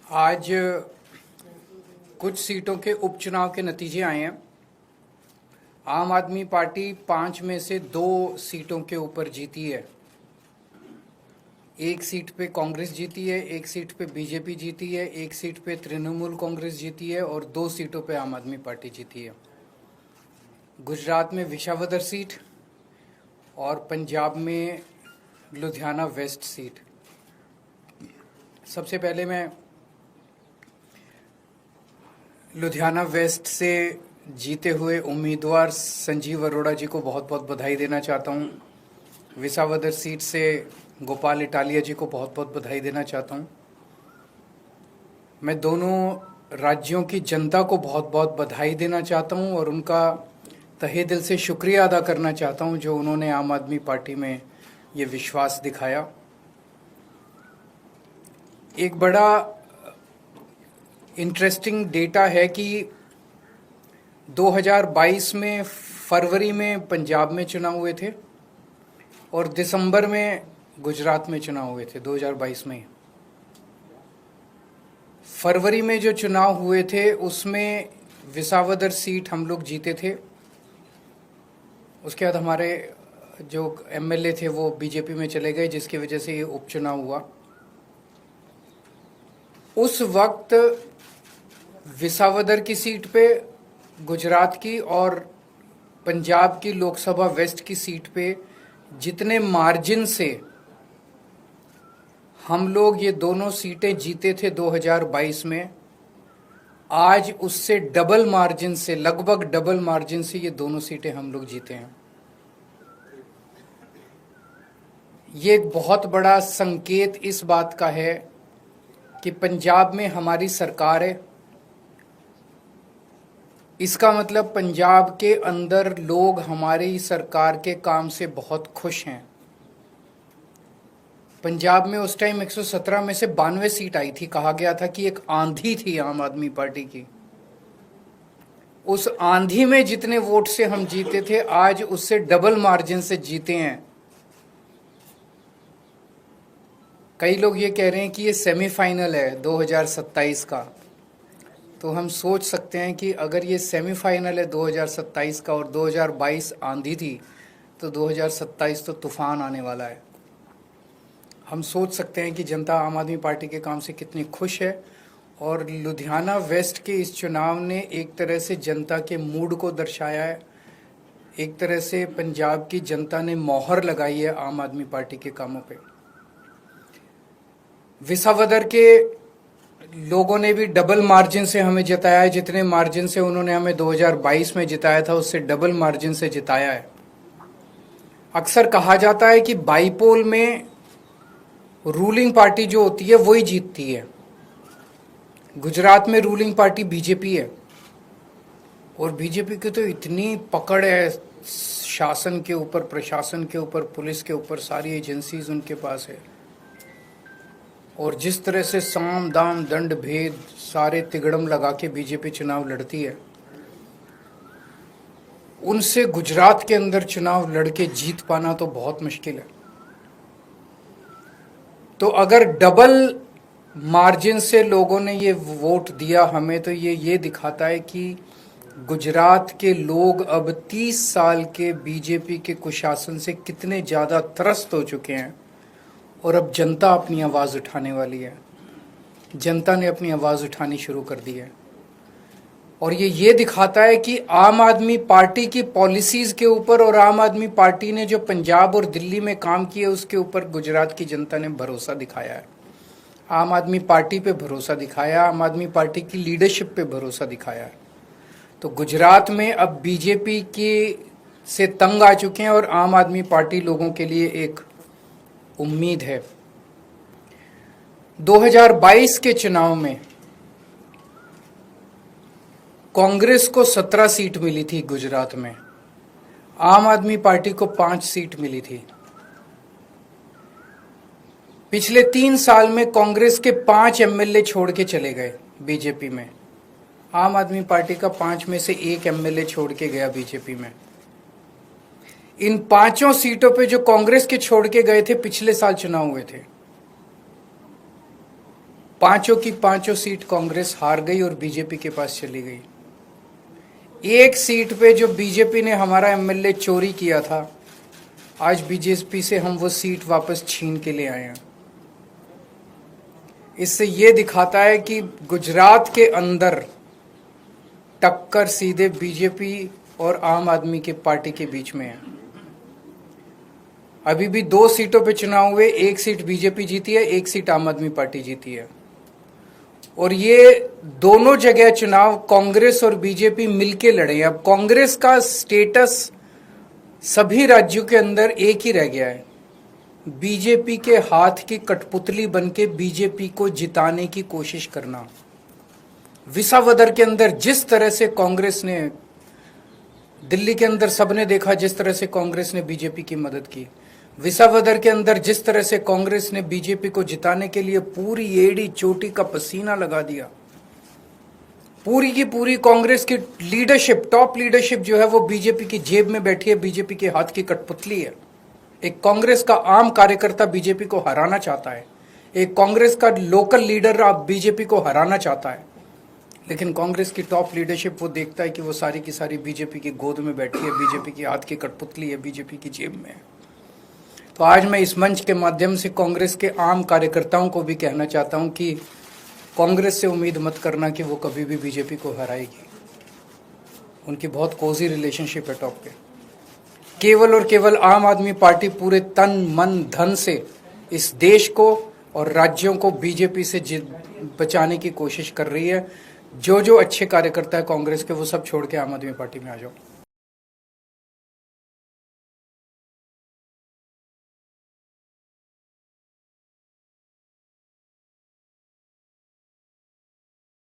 आज कुछ सीटों के उपचुनाव के नतीजे आए हैं। आम आदमी पार्टी 5 में से 2 सीटों के ऊपर जीती है। एक सीट पे कांग्रेस जीती है, एक सीट पे बीजेपी जीती है, एक सीट पे तृणमूल कांग्रेस जीती है और 2 सीटों पे आम आदमी पार्टी जीती है। गुजरात में विसावदर सीट और पंजाब में लुधियाना वेस्ट सीट। सबसे पहले मैं लुधियाना वेस्ट से जीते हुए उम्मीदवार संजीव अरोड़ा जी को बहुत बहुत बधाई देना चाहता हूं। विसावदर सीट से गोपाल इटालिया जी को बहुत बहुत बधाई देना चाहता हूं। मैं दोनों राज्यों की जनता को बहुत बहुत बधाई देना चाहता हूं और उनका तहे दिल से शुक्रिया अदा करना चाहता हूं जो उन्होंने आम आदमी पार्टी में ये विश्वास दिखाया। एक बड़ा इंटरेस्टिंग डेटा है कि 2022 में फरवरी में पंजाब में चुनाव हुए थे और दिसंबर में गुजरात में चुनाव हुए थे। 2022 में फरवरी में जो चुनाव हुए थे उसमें विसावदर सीट हम लोग जीते थे। उसके बाद हमारे जो एमएलए थे वो बीजेपी में चले गए, जिसकी वजह से ये उपचुनाव हुआ। उस वक्त विसावदर की सीट पे, गुजरात की और पंजाब की लोकसभा वेस्ट की सीट पे जितने मार्जिन से हम लोग ये दोनों सीटें जीते थे 2022 में, आज उससे डबल मार्जिन से, लगभग डबल मार्जिन से ये दोनों सीटें हम लोग जीते हैं। ये एक बहुत बड़ा संकेत इस बात का है कि पंजाब में हमारी सरकार है। इसका मतलब पंजाब के अंदर लोग हमारी सरकार के काम से बहुत खुश हैं। पंजाब में उस टाइम 117 में से 92 सीट आई थी। कहा गया था कि एक आंधी थी आम आदमी पार्टी की। उस आंधी में जितने वोट से हम जीते थे, आज उससे डबल मार्जिन से जीते हैं। कई लोग ये कह रहे हैं कि ये सेमीफाइनल है 2027 का, तो हम सोच सकते हैं कि अगर ये सेमीफाइनल है 2027 का और 2022 आंधी थी, तो 2027 तो तूफान आने वाला है। हम सोच सकते हैं कि जनता आम आदमी पार्टी के काम से कितनी खुश है। और लुधियाना वेस्ट के इस चुनाव ने एक तरह से जनता के मूड को दर्शाया है। एक तरह से पंजाब की जनता ने मोहर लगाई है आम आदमी पार्टी के कामों पे। विसावदर के लोगों ने भी डबल मार्जिन से हमें जिताया है। जितने मार्जिन से उन्होंने हमें 2022 में जिताया था, उससे डबल मार्जिन से जिताया है। अक्सर कहा जाता है कि बाईपोल में रूलिंग पार्टी जो होती है वही जीतती है। गुजरात में रूलिंग पार्टी बीजेपी है और बीजेपी की तो इतनी पकड़ है शासन के ऊपर, प्रशासन के ऊपर, पुलिस के ऊपर, सारी एजेंसीज उनके पास है। और जिस तरह से साम दाम दंड भेद सारे तिगड़म लगा के बीजेपी चुनाव लड़ती है, उनसे गुजरात के अंदर चुनाव लड़के जीत पाना तो बहुत मुश्किल है। तो अगर डबल मार्जिन से लोगों ने ये वोट दिया हमें, तो ये दिखाता है कि गुजरात के लोग अब 30 साल के बीजेपी के कुशासन से कितने ज़्यादा त्रस्त हो चुके हैं और अब जनता अपनी आवाज़ उठाने वाली है। जनता ने अपनी आवाज़ उठानी शुरू कर दी है और ये दिखाता है कि आम आदमी पार्टी की पॉलिसीज़ के ऊपर और आम आदमी पार्टी ने जो पंजाब और दिल्ली में काम किया उसके ऊपर गुजरात की जनता ने भरोसा दिखाया है। आम आदमी पार्टी पे भरोसा दिखाया, आम आदमी पार्टी की लीडरशिप पे भरोसा दिखाया है। तो गुजरात में अब बीजेपी के से तंग आ चुके हैं और आम आदमी पार्टी लोगों के लिए एक उम्मीद है। 2022 के चुनाव में कांग्रेस को 17 सीट मिली थी गुजरात में, आम आदमी पार्टी को 5 सीट मिली थी। पिछले 3 साल में कांग्रेस के 5 एमएलए छोड़ के चले गए बीजेपी में। आम आदमी पार्टी का 5 में से 1 एमएलए छोड़ के गया बीजेपी में। इन 5 सीटों पे जो कांग्रेस के छोड़ के गए थे, पिछले साल चुनाव हुए थे। पांचों की पांचों सीट कांग्रेस हार गई और बीजेपी के पास चली गई। एक सीट पे जो बीजेपी ने हमारा एमएलए चोरी किया था, आज बीजेपी से हम वो सीट वापस छीन के ले आए हैं। इससे ये दिखाता है कि गुजरात के अंदर टक्कर सीधे बीजेपी और आम आदमी के पार्टी के बीच में है। अभी भी 2 सीटों पे चुनाव हुए, 1 सीट बीजेपी जीती है, 1 सीट आम आदमी पार्टी जीती है। और ये दोनों जगह चुनाव कांग्रेस और बीजेपी मिलके लड़े। अब कांग्रेस का स्टेटस सभी राज्यों के अंदर एक ही रह गया है, बीजेपी के हाथ की कठपुतली बनके बीजेपी को जिताने की कोशिश करना। विसावदर के अंदर जिस तरह से कांग्रेस ने, दिल्ली के अंदर सबने देखा जिस तरह से कांग्रेस ने बीजेपी की मदद की, विसावदर के अंदर जिस तरह से कांग्रेस ने बीजेपी को जिताने के लिए पूरी एड़ी चोटी का पसीना लगा दिया। पूरी की पूरी कांग्रेस की लीडरशिप, टॉप लीडरशिप जो है वो बीजेपी की जेब में बैठी है, बीजेपी के हाथ की कठपुतली है। एक कांग्रेस का आम कार्यकर्ता बीजेपी को हराना चाहता है, एक कांग्रेस का लोकल लीडर अब बीजेपी को हराना चाहता है, लेकिन कांग्रेस की टॉप लीडरशिप वो देखता है कि वो सारी की सारी बीजेपी की गोद में बैठी है, बीजेपी की हाथ की कठपुतली है, बीजेपी की जेब में है। तो आज मैं इस मंच के माध्यम से कांग्रेस के आम कार्यकर्ताओं को भी कहना चाहता हूं कि कांग्रेस से उम्मीद मत करना कि वो कभी भी बीजेपी को हराएगी। उनकी बहुत कोजी रिलेशनशिप है टॉप पे। केवल और केवल आम आदमी पार्टी पूरे तन मन धन से इस देश को और राज्यों को बीजेपी से बचाने की कोशिश कर रही है। जो जो अच्छे कार्यकर्ता है कांग्रेस के, वो सब छोड़ के आम आदमी पार्टी में आ जाओ।